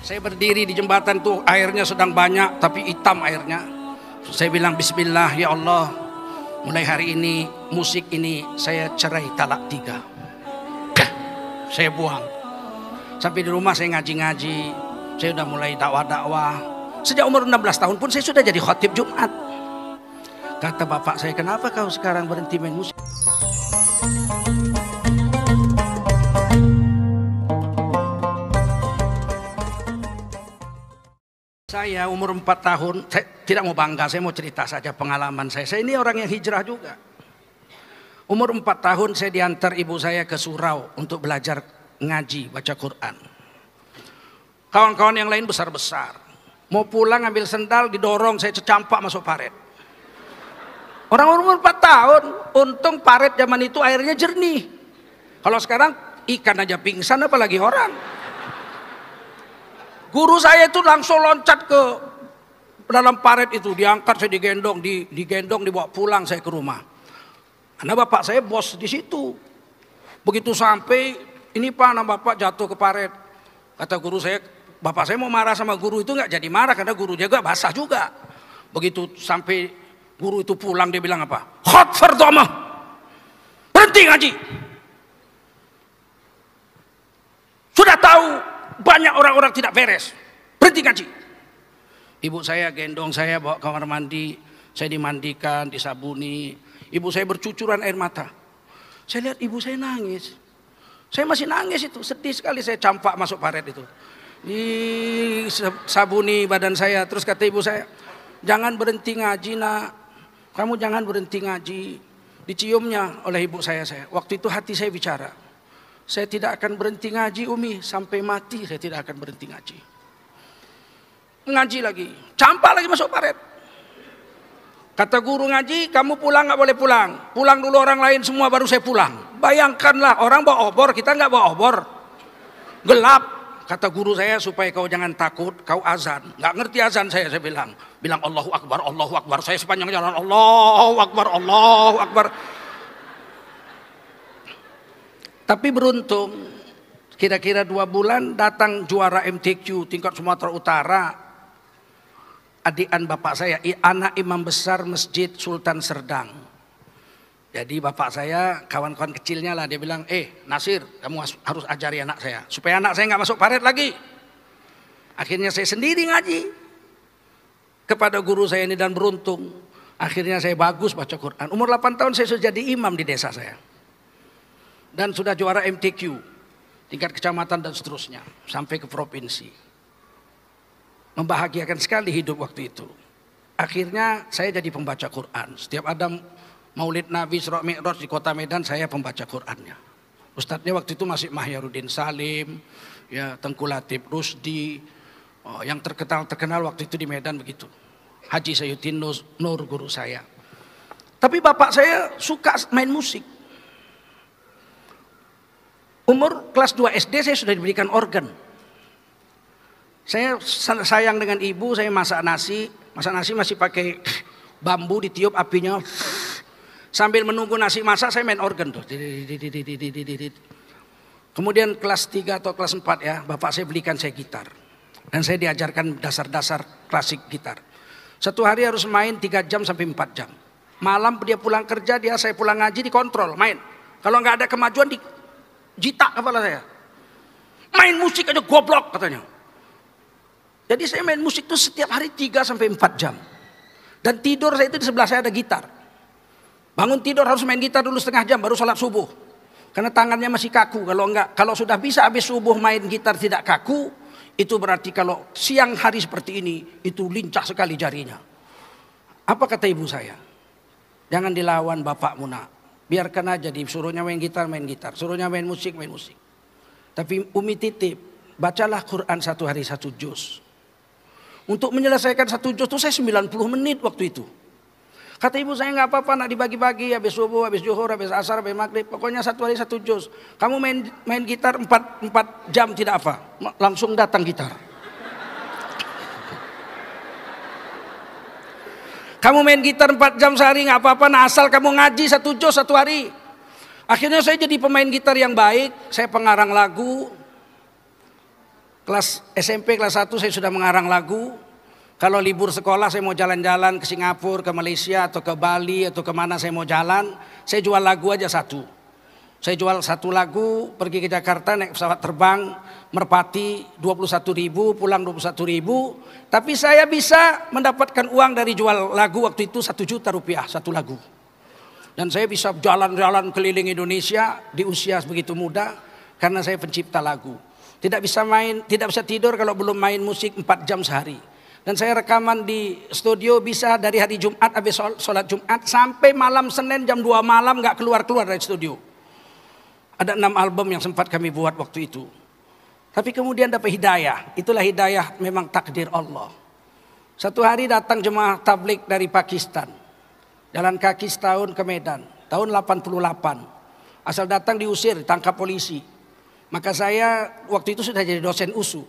Saya berdiri di jembatan tuh, airnya sedang banyak tapi hitam airnya. Saya bilang bismillah ya Allah, mulai hari ini musik ini saya cerai talak 3. Saya buang. Sampai di rumah saya ngaji-ngaji. Saya udah mulai dakwah-dakwah. Sejak umur 16 tahun pun saya sudah jadi khatib Jumat. Kata bapak saya, kenapa kau sekarang berhenti main musik? Saya umur 4 tahun, saya tidak mau bangga, saya mau cerita saja pengalaman saya. Saya ini orang yang hijrah juga. Umur 4 tahun saya diantar ibu saya ke surau untuk belajar ngaji, baca Quran. Kawan-kawan yang lain besar-besar. Mau pulang ambil sendal, didorong, saya campak masuk paret. Orang umur 4 tahun, untung paret zaman itu airnya jernih. Kalau sekarang ikan aja pingsan apalagi orang. Guru saya itu langsung loncat ke dalam paret itu, diangkat, saya digendong, dibawa pulang saya ke rumah. Karena bapak saya bos di situ. Begitu sampai, ini pak, anak bapak jatuh ke paret. Kata guru saya, bapak saya mau marah sama guru itu nggak jadi marah karena guru juga basah juga. Begitu sampai guru itu pulang dia bilang apa? Khat fardhamah, berhenti ngaji. Sudah tahu banyak orang-orang tidak beres, berhenti ngaji. Ibu saya gendong saya bawa ke kamar mandi, saya dimandikan, disabuni. Ibu saya bercucuran air mata. Saya lihat ibu saya nangis. Saya masih nangis itu, sedih sekali, saya campak masuk paret itu. Disabuni badan saya, terus kata ibu saya, jangan berhenti ngaji nak, kamu jangan berhenti ngaji. Diciumnya oleh ibu saya. Waktu itu hati saya bicara, saya tidak akan berhenti ngaji Umi, sampai mati saya tidak akan berhenti ngaji. Ngaji lagi, campak lagi masuk paret. Kata guru ngaji, kamu pulang nggak boleh pulang. Pulang dulu orang lain semua baru saya pulang. Bayangkanlah orang bawa obor, kita nggak bawa obor. Gelap. Kata guru saya supaya kau jangan takut, kau azan. Nggak ngerti azan saya bilang. Bilang Allahu Akbar, Allahu Akbar. Saya sepanjang jalan Allahu Akbar, Allahu Akbar. Tapi beruntung, kira-kira 2 bulan datang juara MTQ tingkat Sumatera Utara. Adikan bapak saya, anak imam besar Masjid Sultan Serdang. Jadi bapak saya, kawan-kawan kecilnya lah, dia bilang, Nasir, kamu harus ajari anak saya. Supaya anak saya nggak masuk paret lagi. Akhirnya saya sendiri ngaji kepada guru saya ini dan beruntung. Akhirnya saya bagus baca Quran. Umur 8 tahun saya sudah jadi imam di desa saya. Dan sudah juara MTQ, tingkat kecamatan dan seterusnya. Sampai ke provinsi. Membahagiakan sekali hidup waktu itu. Akhirnya saya jadi pembaca Quran. Setiap ada Maulid Nabi Isra Mi'raj di kota Medan, saya pembaca Qurannya. Ustadznya waktu itu masih Mahyarudin Salim, ya, Tengku Latif Rusdi, yang terkenal waktu itu di Medan begitu. Haji Sayyidin Nur guru saya. Tapi bapak saya suka main musik. Umur kelas 2 SD saya sudah diberikan organ. Saya sayang dengan ibu, saya masak nasi masih pakai bambu, ditiup apinya. Sambil menunggu nasi masak saya main organ tuh. Kemudian kelas 3 atau kelas 4 ya, bapak saya belikan saya gitar. Dan saya diajarkan dasar-dasar klasik gitar. Satu hari harus main 3 jam sampai 4 jam. Malam dia pulang kerja, saya pulang ngaji, dikontrol, main. Kalau nggak ada kemajuan, jitak kepala saya. Main musik aja goblok katanya. Jadi saya main musik itu setiap hari 3 sampai 4 jam. Dan tidur saya itu di sebelah saya ada gitar. Bangun tidur harus main gitar dulu setengah jam baru sholat subuh. Karena tangannya masih kaku. Kalau sudah bisa habis subuh main gitar tidak kaku, itu berarti kalau siang hari seperti ini itu lincah sekali jarinya. Apa kata ibu saya? Jangan dilawan bapakmu nak. Biarkan aja, disuruhnya main gitar, suruhnya main musik. Tapi Umi titip, bacalah Quran 1 hari 1 juz. Untuk menyelesaikan 1 juz itu saya 90 menit waktu itu. Kata ibu saya, nggak apa-apa nak, dibagi-bagi, habis subuh, habis zuhur, habis asar, habis maghrib. Pokoknya 1 hari 1 juz. Kamu main gitar 4 jam tidak apa. Langsung datang gitar. Kamu main gitar 4 jam sehari nggak apa-apa, nah asal kamu ngaji 1 juz 1 hari. Akhirnya saya jadi pemain gitar yang baik, saya pengarang lagu. Kelas SMP kelas 1 saya sudah mengarang lagu. Kalau libur sekolah saya mau jalan-jalan ke Singapura, ke Malaysia atau ke Bali atau kemana saya mau jalan, saya jual lagu aja satu. Saya jual satu lagu, pergi ke Jakarta naik pesawat terbang, merpati 21.000, pulang 21.000. Tapi saya bisa mendapatkan uang dari jual lagu waktu itu 1 juta rupiah satu lagu. Dan saya bisa jalan-jalan keliling Indonesia di usia begitu muda karena saya pencipta lagu. Tidak bisa tidur kalau belum main musik 4 jam sehari. Dan saya rekaman di studio bisa dari hari Jumat habis sholat Jumat sampai malam Senin jam 2 malam gak keluar-keluar dari studio. Ada 6 album yang sempat kami buat waktu itu. Tapi kemudian dapat hidayah. Itulah hidayah memang takdir Allah. Satu hari datang jemaah tablik dari Pakistan. Jalan kaki setahun ke Medan. Tahun 88. Asal datang diusir, ditangkap polisi. Maka saya waktu itu sudah jadi dosen USU.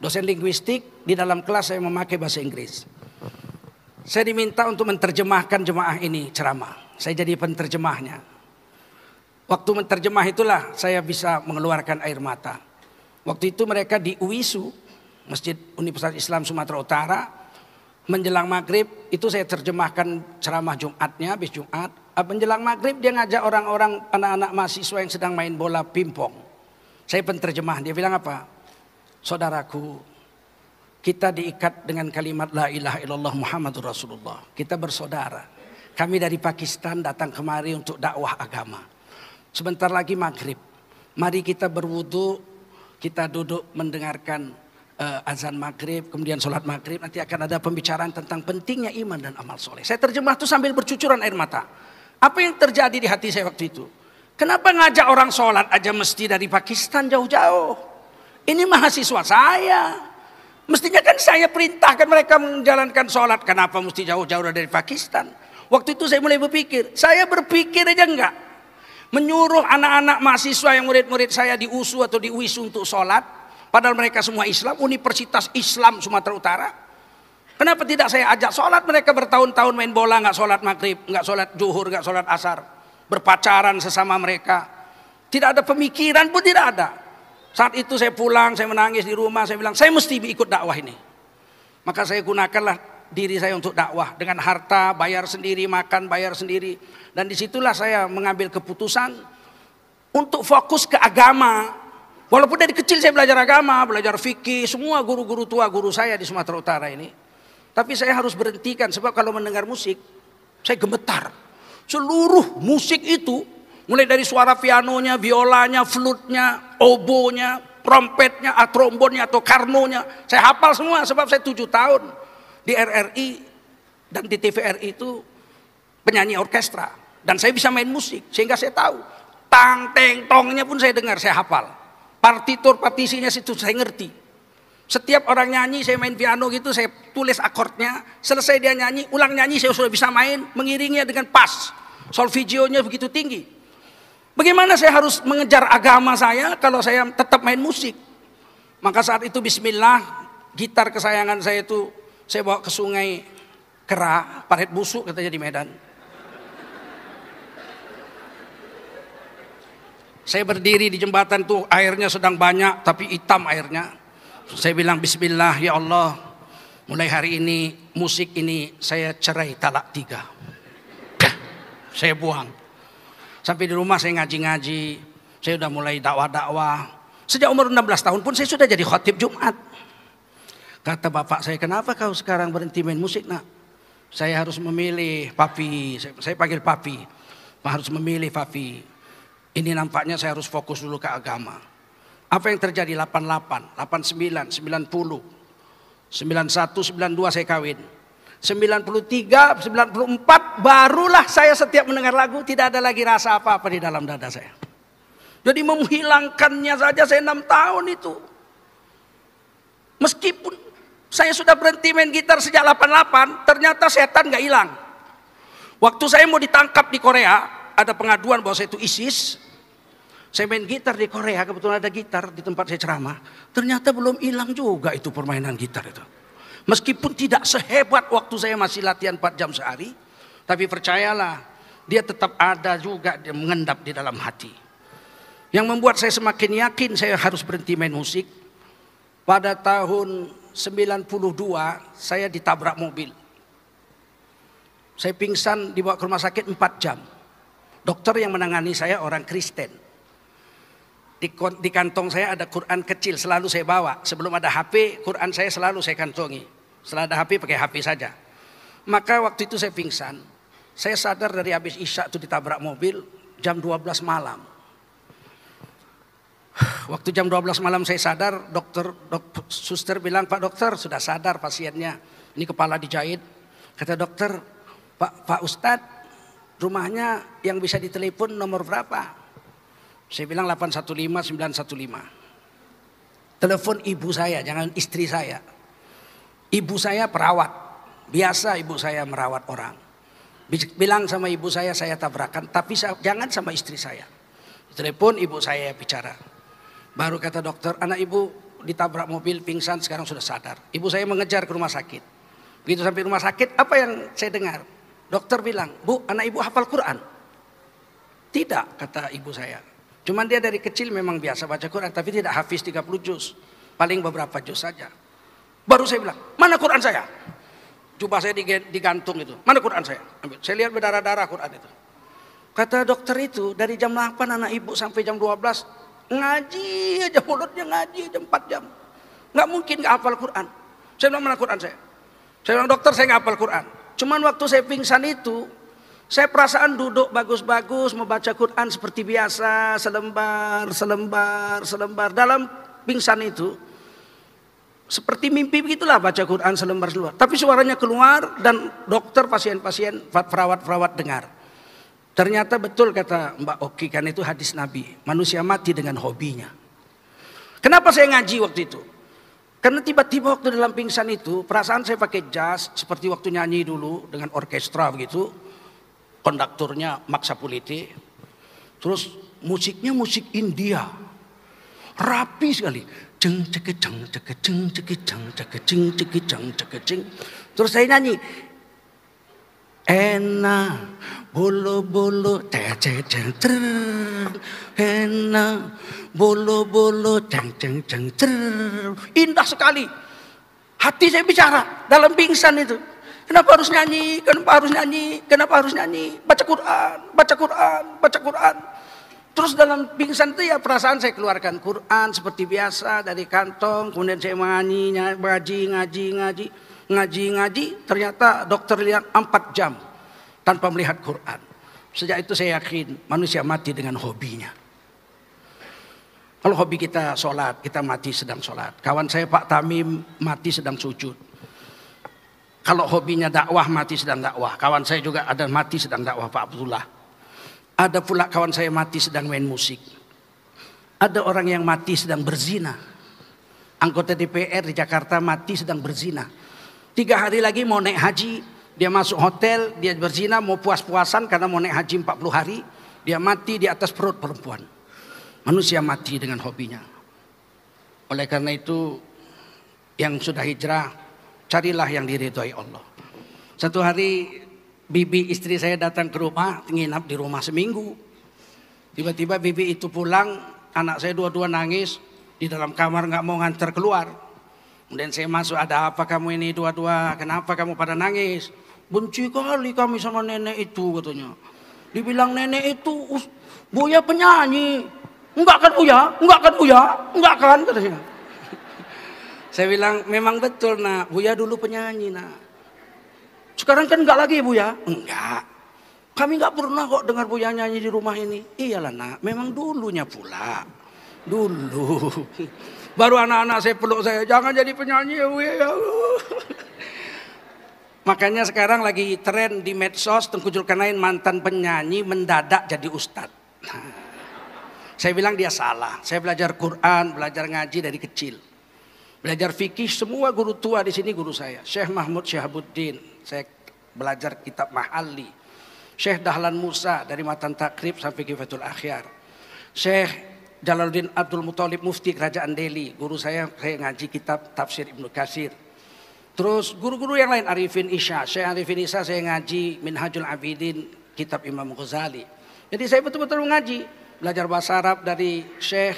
Dosen linguistik, di dalam kelas saya memakai bahasa Inggris. Saya diminta untuk menerjemahkan jemaah ini ceramah. Saya jadi penterjemahnya. Waktu menerjemah itulah saya bisa mengeluarkan air mata. Waktu itu mereka di UISU, Masjid Universitas Islam Sumatera Utara, menjelang maghrib itu saya terjemahkan ceramah Jumatnya, habis Jumat. Menjelang maghrib dia ngajak orang-orang anak-anak mahasiswa yang sedang main bola pingpong. Saya penterjemah, dia bilang apa? Saudaraku, kita diikat dengan kalimat la ilaha illallah Muhammadur Rasulullah. Kita bersaudara. Kami dari Pakistan datang kemari untuk dakwah agama. Sebentar lagi maghrib. Mari kita berwudu, kita duduk mendengarkan azan maghrib, kemudian sholat maghrib. Nanti akan ada pembicaraan tentang pentingnya iman dan amal soleh. Saya terjemah itu sambil bercucuran air mata. Apa yang terjadi di hati saya waktu itu? Kenapa ngajak orang sholat aja mesti dari Pakistan jauh-jauh? Ini mahasiswa saya. Mestinya kan saya perintahkan mereka menjalankan sholat. Kenapa mesti jauh-jauh dari Pakistan? Waktu itu saya mulai berpikir. Saya berpikir aja enggak. Menyuruh anak-anak mahasiswa yang murid-murid saya di USU atau di UISU untuk sholat. Padahal mereka semua Islam. Universitas Islam Sumatera Utara. Kenapa tidak saya ajak sholat? Mereka bertahun-tahun main bola. Enggak sholat maghrib. Enggak sholat zuhur. Enggak sholat asar. Berpacaran sesama mereka. Tidak ada pemikiran pun tidak ada. Saat itu saya pulang, saya menangis di rumah, saya bilang, saya mesti ikut dakwah ini. Maka saya gunakanlah diri saya untuk dakwah. Dengan harta, bayar sendiri, makan, bayar sendiri. Dan disitulah saya mengambil keputusan untuk fokus ke agama. Walaupun dari kecil saya belajar agama, belajar fikih, semua guru-guru tua, guru saya di Sumatera Utara ini. Tapi saya harus berhentikan, sebab kalau mendengar musik, saya gemetar. Seluruh musik itu, mulai dari suara pianonya, biolanya, flutnya, obonya, trompetnya, trombonnya atau karnonya. Saya hafal semua sebab saya 7 tahun di RRI dan di TVRI itu penyanyi orkestra. Dan saya bisa main musik sehingga saya tahu. Tang, teng, tongnya pun saya dengar, saya hafal. Partitur, partisinya situ saya ngerti. Setiap orang nyanyi saya main piano gitu, saya tulis akordnya. Selesai dia nyanyi, ulang nyanyi saya sudah bisa main, mengiringnya dengan pas. Solfegionya begitu tinggi. Bagaimana saya harus mengejar agama saya kalau saya tetap main musik? Maka saat itu bismillah, gitar kesayangan saya itu saya bawa ke sungai Kera, Parit Busuk katanya di Medan. Saya berdiri di jembatan tuh, airnya sedang banyak tapi hitam airnya. Saya bilang bismillah ya Allah, mulai hari ini musik ini saya cerai talak 3. Saya buang. Sampai di rumah saya ngaji-ngaji. Saya sudah mulai dakwah-dakwah. Sejak umur 16 tahun pun saya sudah jadi khotib Jumat. Kata bapak saya, kenapa kau sekarang berhenti main musik nak? Saya harus memilih papi. Saya panggil papi. Harus memilih papi. Ini nampaknya saya harus fokus dulu ke agama. Apa yang terjadi 88, 89, 90, 91, 92 saya kawin. 93, 94 barulah saya setiap mendengar lagu tidak ada lagi rasa apa-apa di dalam dada saya. Jadi menghilangkannya saja saya 6 tahun itu. Meskipun saya sudah berhenti main gitar sejak 88, ternyata setan gak hilang. Waktu saya mau ditangkap di Korea, ada pengaduan bahwa saya itu ISIS. Saya main gitar di Korea, kebetulan ada gitar di tempat saya ceramah. Ternyata belum hilang juga itu permainan gitar itu. Meskipun tidak sehebat waktu saya masih latihan 4 jam sehari. Tapi percayalah, dia tetap ada juga, dia mengendap di dalam hati. Yang membuat saya semakin yakin saya harus berhenti main musik. Pada tahun 92 saya ditabrak mobil. Saya pingsan, dibawa ke rumah sakit 4 jam. Dokter yang menangani saya orang Kristen. Di kantong saya ada Quran kecil, selalu saya bawa. Sebelum ada HP, Quran saya selalu saya kantongi. Setelah ada HP, pakai HP saja. Maka waktu itu saya pingsan. Saya sadar dari habis Isya itu ditabrak mobil jam 12 malam. Waktu jam 12 malam saya sadar, suster bilang, "Pak dokter, sudah sadar pasiennya. Ini kepala dijahit." Kata dokter, Pak Ustadz, rumahnya yang bisa ditelepon nomor berapa?" Saya bilang 815 915. Telepon ibu saya, jangan istri saya. Ibu saya perawat. Biasa ibu saya merawat orang. Bilang sama ibu saya tabrakan, tapi jangan sama istri saya. Telepon ibu saya bicara. Baru kata dokter, anak ibu ditabrak mobil, pingsan, sekarang sudah sadar. Ibu saya mengejar ke rumah sakit. Begitu sampai rumah sakit, apa yang saya dengar? Dokter bilang, "Bu, anak ibu hafal Quran?" "Tidak," kata ibu saya. Cuman dia dari kecil memang biasa baca Quran, tapi tidak hafiz 30 juz. Paling beberapa juz saja. Baru saya bilang, "Mana Quran saya?" Jubah saya digantung itu. "Mana Quran saya?" Ambil. Saya lihat berdarah-darah Quran itu. Kata dokter itu, dari jam 8 anak ibu sampai jam 12 ngaji aja, mulutnya ngaji aja 4 jam. Nggak mungkin nggak hafal Quran. Saya bilang, "Mana Quran saya?" Saya bilang, "Dokter, saya nggak hafal Quran." Cuman waktu saya pingsan itu, saya perasaan duduk bagus-bagus membaca Quran seperti biasa, selembar. Dalam pingsan itu seperti mimpi begitulah baca Quran selembar. Tapi suaranya keluar dan dokter, pasien-pasien, perawat-perawat dengar. Ternyata betul kata Mbak Oki, kan itu hadis Nabi, manusia mati dengan hobinya. Kenapa saya ngaji waktu itu? Karena tiba-tiba waktu dalam pingsan itu, perasaan saya pakai jas seperti waktu nyanyi dulu dengan orkestra begitu. Konduktornya Maksa Puliti. Terus musiknya musik India. Rapi sekali. Jeng cekeceng cekeceng cekeceng cekeceng cekeceng cekeceng. Terus saya nyanyi. Ena bolo bolo ceng ceng ceng. Ena bolo bolo ceng ceng ceng ceng. Indah sekali. Hati saya bicara dalam pingsan itu. Kenapa harus nyanyi? Kenapa harus nyanyi? Kenapa harus nyanyi? Baca Quran, baca Quran, baca Quran. Terus dalam pingsan itu ya perasaan saya keluarkan Quran seperti biasa dari kantong. Kemudian saya ngaji. Ternyata dokter lihat 4 jam tanpa melihat Quran. Sejak itu saya yakin manusia mati dengan hobinya. Kalau hobi kita sholat, kita mati sedang sholat. Kawan saya Pak Tamim mati sedang sujud. Kalau hobinya dakwah, mati sedang dakwah. Kawan saya juga ada mati sedang dakwah, Pak Abdullah. Ada pula kawan saya mati sedang main musik. Ada orang yang mati sedang berzina. Anggota DPR di Jakarta mati sedang berzina. 3 hari lagi mau naik haji, dia masuk hotel, dia berzina, mau puas-puasan karena mau naik haji 40 hari. Dia mati di atas perut perempuan. Manusia mati dengan hobinya. Oleh karena itu, yang sudah hijrah, carilah yang diridhoi Allah. Satu hari bibi istri saya datang ke rumah, nginap di rumah seminggu. Tiba-tiba bibi itu pulang, anak saya dua-dua nangis di dalam kamar, nggak mau nganter keluar. Kemudian saya masuk, "Ada apa kamu ini dua-dua? Kenapa kamu pada nangis?" "Benci kali kami sama nenek itu," katanya. Dibilang nenek itu Buya penyanyi. "Enggak kan Buya? Enggak kan Buya? Enggak kan?" katanya. Saya bilang, "Memang betul nak, Buya dulu penyanyi nak. Sekarang kan enggak lagi Buya." "Enggak. Kami enggak pernah kok dengar Buya nyanyi di rumah ini." "Iyalah nak, memang dulunya pula. Dulu." Baru anak-anak saya peluk saya, "Jangan jadi penyanyi ya Buya." Makanya sekarang lagi tren di medsos, Tengku Zulkarnain mantan penyanyi mendadak jadi ustadz. Saya bilang dia salah. Saya belajar Quran, belajar ngaji dari kecil. Belajar fikih, semua guru tua di sini guru saya. Syekh Mahmud Syahabuddin, saya belajar kitab Mahalli. Syekh Dahlan Musa dari Matan Takrib sampai Kifatul Akhyar. Syekh Jalaluddin Abdul Muthalib Mufti Kerajaan Delhi, guru saya ngaji kitab Tafsir Ibnu Katsir. Terus guru-guru yang lain, Arifin Isya, Syekh Arifin Isya saya ngaji Minhajul Abidin, kitab Imam Ghazali. Jadi saya betul-betul ngaji, belajar bahasa Arab dari Syekh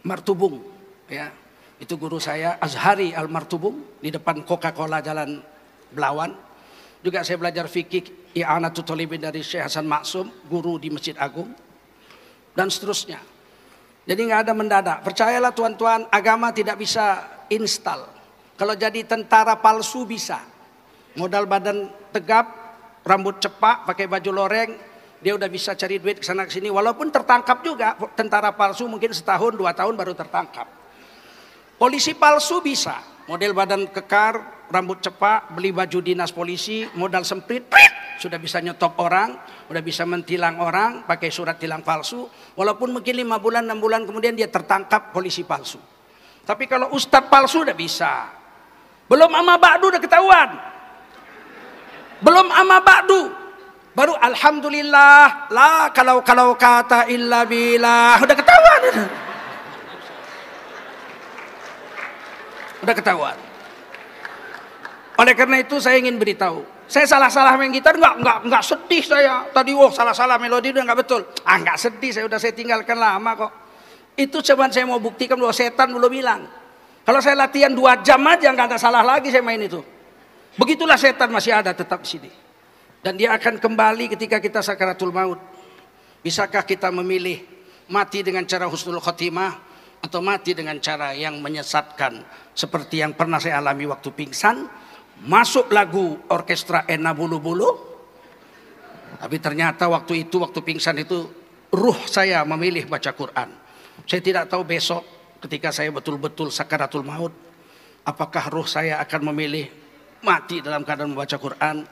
Martubung. Ya, itu guru saya Azhari Al-Martubung di depan Coca-Cola Jalan Belawan. Juga saya belajar fikih I'anatul Thalibin dari Syekh Hasan Maksum, guru di Masjid Agung, dan seterusnya. Jadi nggak ada mendadak. Percayalah tuan-tuan, agama tidak bisa instal. Kalau jadi tentara palsu bisa. Modal badan tegap, rambut cepak, pakai baju loreng, dia udah bisa cari duit kesana kesini. Walaupun tertangkap juga, tentara palsu mungkin setahun 2 tahun baru tertangkap. Polisi palsu bisa, model badan kekar, rambut cepak, beli baju dinas polisi, modal semprit, sudah bisa nyetop orang, sudah bisa mentilang orang, pakai surat tilang palsu. Walaupun mungkin 5 bulan, 6 bulan kemudian dia tertangkap polisi palsu. Tapi kalau ustadz palsu udah bisa. Belum amma ba'du udah ketahuan. Belum amma ba'du. Baru alhamdulillah, la kalau kata illa billah, udah ketahuan. Udah ketahuan. Oleh karena itu saya ingin beritahu, saya salah-salah main gitar enggak sedih saya. Tadi salah-salah melodi udah enggak betul. Enggak sedih, saya tinggalkan lama kok. Itu cuman saya mau buktikan bahwa setan belum hilang. Kalau saya latihan 2 jam aja enggak ada salah lagi saya main itu. Begitulah setan masih ada tetap di sini. Dan dia akan kembali ketika kita sakaratul maut. Bisakah kita memilih mati dengan cara husnul khotimah atau mati dengan cara yang menyesatkan seperti yang pernah saya alami waktu pingsan? Masuk lagu orkestra Ena Bulu Bulu, tapi ternyata waktu pingsan itu ruh saya memilih baca Quran. Saya tidak tahu besok ketika saya betul-betul sakaratul maut, apakah ruh saya akan memilih mati dalam keadaan membaca Quran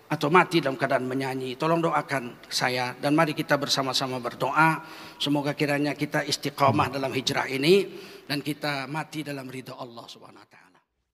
atau mati dalam keadaan menyanyi. Tolong doakan saya dan mari kita bersama-sama berdoa. Semoga kiranya kita istiqamah dalam hijrah ini dan kita mati dalam ridha Allah Subhanahu wa taala.